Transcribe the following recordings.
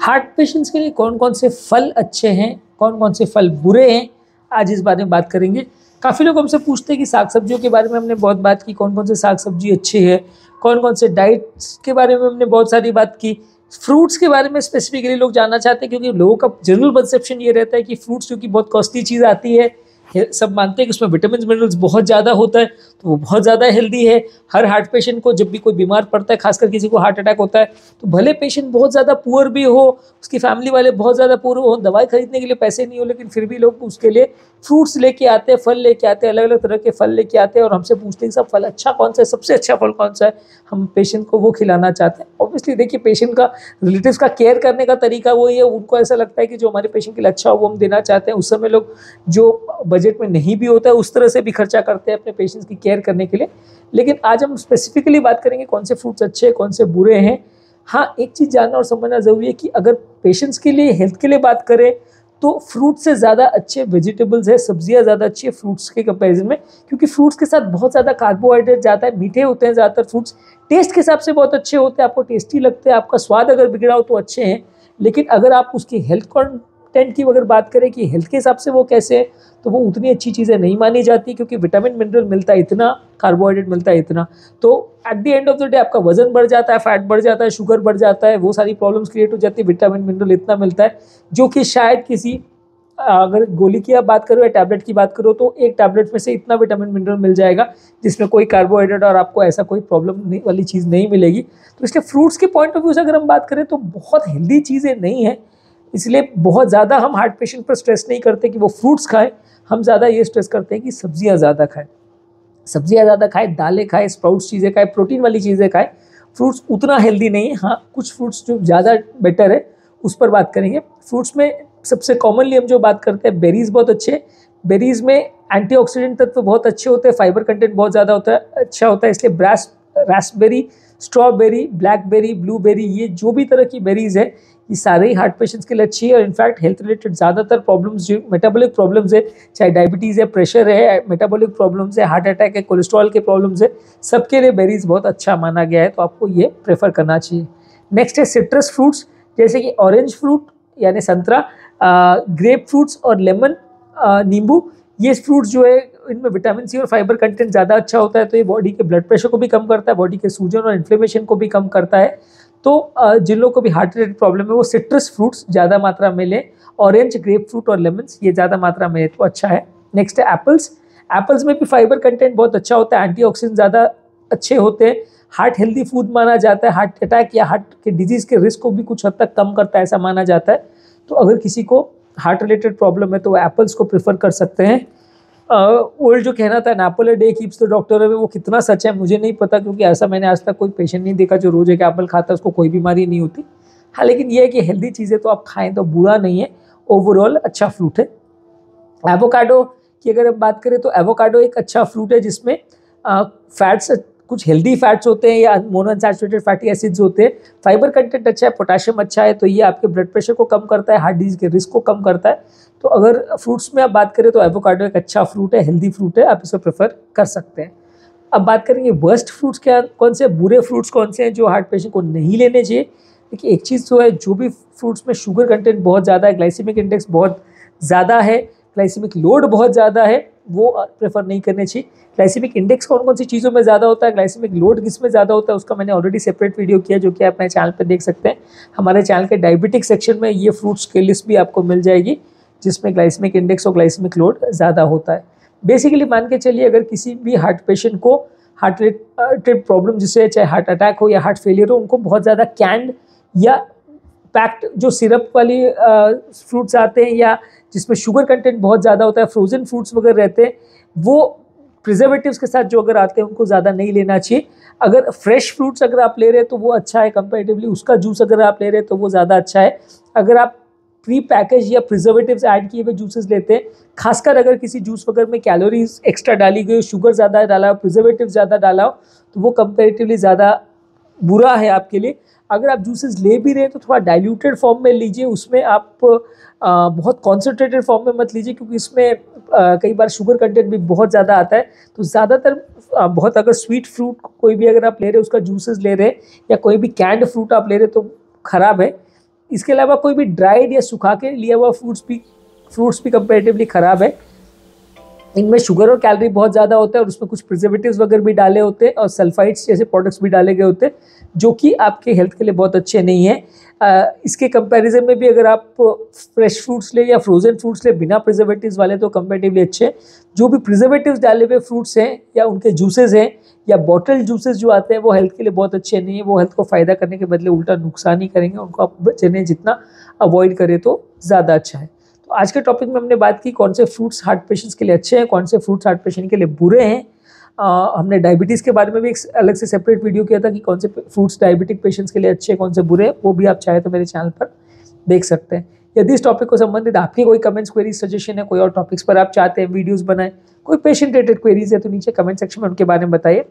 Heart patients के लिए कौन कौन से फल अच्छे हैं, कौन कौन से फल बुरे हैं, आज इस बारे में बात करेंगे। काफ़ी लोग हमसे पूछते हैं कि साग सब्जियों के बारे में हमने बहुत बात की, कौन कौन से साग सब्जी अच्छे है, कौन कौन से डाइट्स के बारे में हमने बहुत सारी बात की। फ्रूट्स के बारे में स्पेसिफिकली लोग जानना चाहते हैं, क्योंकि लोगों का जनरल कंसेप्शन ये रहता है कि फ्रूट्स क्योंकि बहुत कॉस्टली चीज़ आती है, सब मानते हैं कि उसमें विटामिन मिनरल्स बहुत ज़्यादा होता है, तो वो बहुत ज़्यादा हेल्दी है। हर हार्ट पेशेंट को जब भी कोई बीमार पड़ता है, खासकर किसी को हार्ट अटैक होता है, तो भले पेशेंट बहुत ज़्यादा पुअर भी हो, उसकी फैमिली वाले बहुत ज़्यादा पुअर हो, दवाई खरीदने के लिए पैसे नहीं हो, लेकिन फिर भी लोग उसके लिए फ्रूट्स लेके आते हैं, फल लेके आते हैं, अलग अलग तरह के फल लेके आते हैं और हमसे पूछते हैं सब फल अच्छा कौन सा है, सबसे अच्छा फल कौन सा है। हम पेशेंट को वो खिलाना चाहते हैं। ऑब्वियसली देखिए, पेशेंट का, रिलेटिव्स का केयर करने का तरीका वही है। उनको ऐसा लगता है कि जो हमारे पेशेंट के लिए अच्छा हो वो हम देना चाहते हैं। उस समय लोग जो बजट में नहीं भी होता है उस तरह से भी खर्चा करते हैं अपने पेशेंट्स की केयर करने के लिए। लेकिन आज हम स्पेसिफिकली बात करेंगे कौन से फ्रूट्स अच्छे हैं, कौन से बुरे हैं। हाँ, एक चीज़ जानना और समझना ज़रूरी है कि अगर पेशेंट्स के लिए, हेल्थ के लिए बात करें, तो फ्रूट से ज़्यादा अच्छे वेजिटेबल्स है, सब्जियां ज़्यादा अच्छी है फ्रूट्स के कंपैरिजन में, क्योंकि फ्रूट्स के साथ बहुत ज़्यादा कार्बोहाइड्रेट जाता है, मीठे होते हैं ज़्यादातर फ्रूट्स, टेस्ट के हिसाब से बहुत अच्छे होते हैं, आपको टेस्टी लगते हैं, आपका स्वाद अगर बिगड़ा हो तो अच्छे हैं। लेकिन अगर आप उसकी हेल्थ कंटेंट की अगर बात करें कि हेल्थ के हिसाब से वो कैसे है, तो वो उतनी अच्छी चीज़ें नहीं मानी जाती, क्योंकि विटामिन मिनरल मिलता है इतना, कार्बोहाइड्रेट मिलता है इतना, तो at the end of the day आपका वजन बढ़ जाता है, फैट बढ़ जाता है, शुगर बढ़ जाता है, वो सारी प्रॉब्लम्स क्रिएट हो जाती है। विटामिन मिनरल इतना मिलता है जो कि शायद किसी, अगर गोली की आप बात करो या टैबलेट की बात करो, तो एक टैबलेट में से इतना विटामिन मिनरल मिल जाएगा जिसमें कोई कार्बोहाइड्रेट और आपको ऐसा कोई प्रॉब्लम वाली चीज़ नहीं मिलेगी। तो इसलिए फ्रूट्स के पॉइंट ऑफ व्यू से अगर हम बात करें तो बहुत हेल्दी चीज़ें नहीं है। इसलिए बहुत ज़्यादा हम हार्ट पेशेंट पर स्ट्रेस नहीं करते कि वो फ्रूट्स खाएं, हम ज़्यादा ये स्ट्रेस करते हैं कि सब्जियाँ ज़्यादा खाएं, सब्जियाँ ज़्यादा खाएं, दालें खाएं, स्प्राउट्स चीज़ें खाएं, प्रोटीन वाली चीज़ें खाएं। फ्रूट्स उतना हेल्दी नहीं है। हाँ, कुछ फ्रूट्स जो ज़्यादा बेटर है उस पर बात करेंगे। फ्रूट्स में सबसे कॉमनली हम जो बात करते हैं, बेरीज़ बहुत अच्छे हैं। बेरीज़ में एंटीऑक्सीडेंट तत्व बहुत अच्छे होते हैं, फाइबर कंटेंट बहुत ज़्यादा होता है, अच्छा होता है। इसलिए रास्पबेरी, स्ट्रॉबेरी, ब्लैकबेरी, ब्लूबेरी, ये जो भी तरह की बेरीज़ है, ये सारे ही हार्ट पेशेंट्स के लिए अच्छी है। और इनफैक्ट हेल्थ रिलेटेड ज़्यादातर प्रॉब्लम्स, जो मेटाबॉलिक प्रॉब्लम्स है, चाहे डायबिटीज़ है, प्रेशर है, मेटाबॉलिक प्रॉब्लम्स है, हार्ट अटैक है, कोलेस्ट्रॉल के प्रॉब्लम्स है, सबके लिए बेरीज़ बहुत अच्छा माना गया है, तो आपको ये प्रेफर करना चाहिए। नेक्स्ट है सिट्रस फ्रूट्स, जैसे कि ऑरेंज फ्रूट यानी संतरा, ग्रेप फ्रूट्स और लेमन, नींबू। ये फ्रूट्स जो है इनमें विटामिन सी और फाइबर कंटेंट ज़्यादा अच्छा होता है, तो ये बॉडी के ब्लड प्रेशर को भी कम करता है, बॉडी के सूजन और इन्फ्लेमेशन को भी कम करता है। तो जिन लोगों को भी हार्ट रिलेटेड प्रॉब्लम है वो सिट्रस फ्रूट्स ज़्यादा मात्रा में लें। ऑरेंज, ग्रेप फ्रूट और लेमन्स ये ज़्यादा मात्रा में तो अच्छा है। नेक्स्ट है एप्पल्स। एप्पल्स में भी फाइबर कंटेंट बहुत अच्छा होता है, एंटीऑक्सीडेंट ज़्यादा अच्छे होते हैं, हार्ट हेल्दी फूड माना जाता है, हार्ट अटैक या हार्ट के डिजीज़ के रिस्क को भी कुछ हद तक कम करता है, ऐसा माना जाता है। तो अगर किसी को हार्ट रिलेटेड प्रॉब्लम है तो वो एप्पल्स को प्रेफर कर सकते हैं। ओल्ड जो कहना था, an apple a day keeps the doctor away, वो कितना सच है मुझे नहीं पता, क्योंकि ऐसा मैंने आज तक कोई पेशेंट नहीं देखा जो रोज एक एप्पल खाता है उसको कोई बीमारी नहीं होती। हाँ, लेकिन ये है कि हेल्दी चीज़ें तो आप खाएं तो बुरा नहीं है, ओवरऑल अच्छा फ्रूट है। एवोकाडो की अगर हम बात करें तो एवोकाडो एक अच्छा फ्रूट है जिसमें फैट्स, कुछ हेल्दी फैट्स होते हैं या मोनोअनसैचुरेटेड फैटी एसिड्स होते हैं, फाइबर कंटेंट अच्छा है, पोटेशियम अच्छा है, तो ये आपके ब्लड प्रेशर को कम करता है, हार्ट डिजीज के रिस्क को कम करता है। तो अगर फ्रूट्स में आप बात करें तो एवोकाडो एक अच्छा फ्रूट है, हेल्दी फ्रूट है, आप इसे प्रेफर कर सकते हैं। अब बात करेंगे वर्स्ट फ्रूट्स क्या कौन से, बुरे फ्रूट्स कौन से हैं जो हार्ट पेशेंट को नहीं लेने चाहिए। देखिए, एक चीज़ तो है, जो भी फ्रूट्स में शुगर कंटेंट बहुत ज़्यादा है, ग्लाइसेमिक इंडेक्स बहुत ज़्यादा है, ग्लाइसेमिक लोड बहुत ज़्यादा है, वो प्रेफर नहीं करने चाहिए। ग्लाइसेमिक इंडेक्स कौन कौन सी चीज़ों में ज़्यादा होता है, ग्लाइसेमिक लोड किस में ज़्यादा होता है, उसका मैंने ऑलरेडी सेपरेट वीडियो किया, जो कि आप अपने चैनल पे देख सकते हैं। हमारे चैनल के डायबिटिक सेक्शन में ये फ्रूट्स की लिस्ट भी आपको मिल जाएगी जिसमें ग्लाइसेमिक इंडेक्स और ग्लाइसेमिक लोड ज़्यादा होता है। बेसिकली मान के चलिए, अगर किसी भी हार्ट पेशेंट को हार्ट रिलेटेड प्रॉब्लम, जिससे चाहे हार्ट अटैक हो या हार्ट फेलियर हो, उनको बहुत ज़्यादा कैंड या पैक्ड जो सिरप वाली फ्रूट्स आते हैं या जिसमें शुगर कंटेंट बहुत ज़्यादा होता है, फ्रोजन फ्रूट्स वगैरह रहते हैं, वो प्रिजर्वेटिव्स के साथ जो अगर आते हैं उनको ज़्यादा नहीं लेना चाहिए। अगर फ्रेश फ्रूट्स अगर आप ले रहे हैं तो वो अच्छा है कंपैरेटिवली, उसका जूस अगर आप ले रहे हैं तो वो ज़्यादा अच्छा है। अगर आप प्री पैकेज या प्रिजर्वेटिव्स ऐड किए हुए जूसेस लेते हैं, खासकर अगर किसी जूस वगैरह में कैलोरीज एक्स्ट्रा डाली गई हो, शुगर ज़्यादा डाला हो, प्रिजर्वेटिव ज़्यादा डाला हो, तो वो कंपैरेटिवली ज़्यादा बुरा है आपके लिए। अगर आप जूसेस ले भी रहे हैं तो थोड़ा डाइल्यूटेड फॉर्म में लीजिए, उसमें आप बहुत कॉन्सेंट्रेटेड फॉर्म में मत लीजिए, क्योंकि इसमें कई बार शुगर कंटेंट भी बहुत ज़्यादा आता है। तो ज़्यादातर बहुत, अगर स्वीट फ्रूट कोई भी अगर आप ले रहे हैं उसका जूसेस ले रहे हैं या कोई भी कैंड फ्रूट आप ले रहे हैं तो ख़राब है। इसके अलावा कोई भी ड्राइड या सुखा के लिया हुआ फ्रूट्स भी कंपैरेटिवली ख़राब है। इनमें शुगर और कैलोरी बहुत ज़्यादा होता है और उसमें कुछ प्रिजर्वेटिव्स वगैरह भी डाले होते हैं और सल्फाइड्स जैसे प्रोडक्ट्स भी डाले गए होते हैं, जो कि आपके हेल्थ के लिए बहुत अच्छे नहीं है। इसके कंपैरिजन में भी अगर आप फ्रेश फ्रूट्स ले या फ्रोजन फ्रूट्स ले बिना प्रिजर्वेटिव्स वाले तो कंपैरेटिवली अच्छे हैं। जो भी प्रिजर्वेटिव्स डाले हुए फ्रूट्स हैं या उनके जूसेस हैं या बॉटल जूसेस जो आते हैं वो हेल्थ के लिए बहुत अच्छे नहीं है। वो हेल्थ को फ़ायदा करने के बदले उल्टा नुकसान ही करेंगे। उनको आप बचने जितना अवॉइड करें तो ज़्यादा अच्छा है। तो आज के टॉपिक में हमने बात की कौन से फ्रूट्स हार्ट पेशेंट्स के लिए अच्छे हैं, कौन से फ्रूट्स हार्ट पेशेंट के लिए बुरे हैं। हमने डायबिटीज़ के बारे में भी एक अलग से सेपरेट वीडियो किया था कि कौन से फ्रूट्स डायबिटिक पेशेंट्स के लिए अच्छे हैं, कौन से बुरे हैं। वो भी आप चाहे तो मेरे चैनल पर देख सकते हैं। यदि इस टॉपिक को संबंधित आपकी कोई कमेंट्स, क्वेरी, सजेशन है, कोई और टॉपिक्स पर आप चाहते हैं वीडियोज़ बनाएं, कोई पेशेंट रिलेटेड क्वेरीज है तो नीचे कमेंट सेक्शन में उनके बारे में बताइए,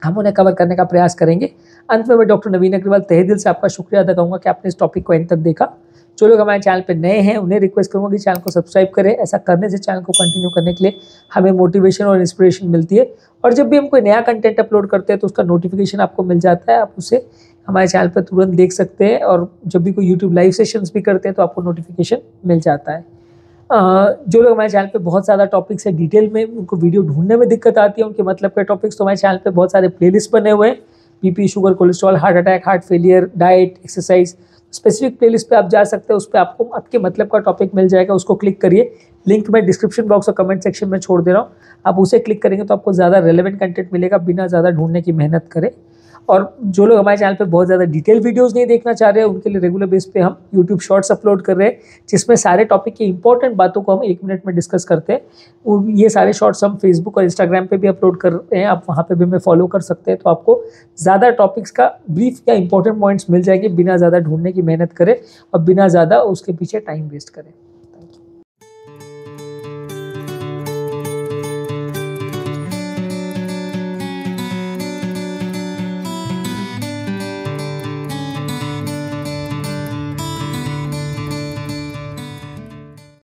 हम उन्हें कवर करने का प्रयास करेंगे। अंत में मैं डॉक्टर नवीन अग्रवाल तहे दिल से आपका शुक्रिया अदा करूँगा कि आपने इस टॉपिक को एंड तक देखा। जो लोग हमारे चैनल पे नए हैं उन्हें रिक्वेस्ट करूँगा कि चैनल को सब्सक्राइब करें। ऐसा करने से चैनल को कंटिन्यू करने के लिए हमें मोटिवेशन और इंस्पिरेशन मिलती है। और जब भी हम कोई नया कंटेंट अपलोड करते हैं तो उसका नोटिफिकेशन आपको मिल जाता है, आप उसे हमारे चैनल पर तुरंत देख सकते हैं। और जब भी कोई यूट्यूब लाइव सेशंस भी करते हैं तो आपको नोटिफिकेशन मिल जाता है। जो लोग हमारे चैनल पे बहुत ज़्यादा टॉपिक्स है डिटेल में, उनको वीडियो ढूंढने में दिक्कत आती है उनके मतलब के टॉपिक्स, तो हमारे चैनल पे बहुत सारे प्लेलिस्ट बने हुए हैं। BP, sugar, cholesterol, heart attack, heart failure, diet, exercise, specific playlist पे आप जा सकते हैं। उस पर आपको आपके मतलब का टॉपिक मिल जाएगा, उसको क्लिक करिए। लिंक मैं डिस्क्रिप्शन बॉक्स और कमेंट सेक्शन में छोड़ दे रहा हूँ, आप उसे क्लिक करेंगे तो आपको ज़्यादा रेलेवेंट कंटेंट मिलेगा बिना ज़्यादा ढूंढने की मेहनत करें। और जो लोग हमारे चैनल पे बहुत ज़्यादा डिटेल वीडियोस नहीं देखना चाह रहे हैं उनके लिए रेगुलर बेस पे हम यूट्यूब शॉर्ट्स अपलोड कर रहे हैं, जिसमें सारे टॉपिक की इंपॉर्टेंट बातों को हम 1 मिनट में डिस्कस करते हैं। ये सारे शॉर्ट्स हम फेसबुक और इंस्टाग्राम पे भी अपलोड कर रहे हैं, आप वहाँ पे भी हमें फॉलो कर सकते हैं। तो आपको ज़्यादा टॉपिक्स का ब्रीफ या इंपॉर्टेंट पॉइंट्स मिल जाएंगे बिना ज़्यादा ढूंढने की मेहनत करें और बिना ज़्यादा उसके पीछे टाइम वेस्ट करें।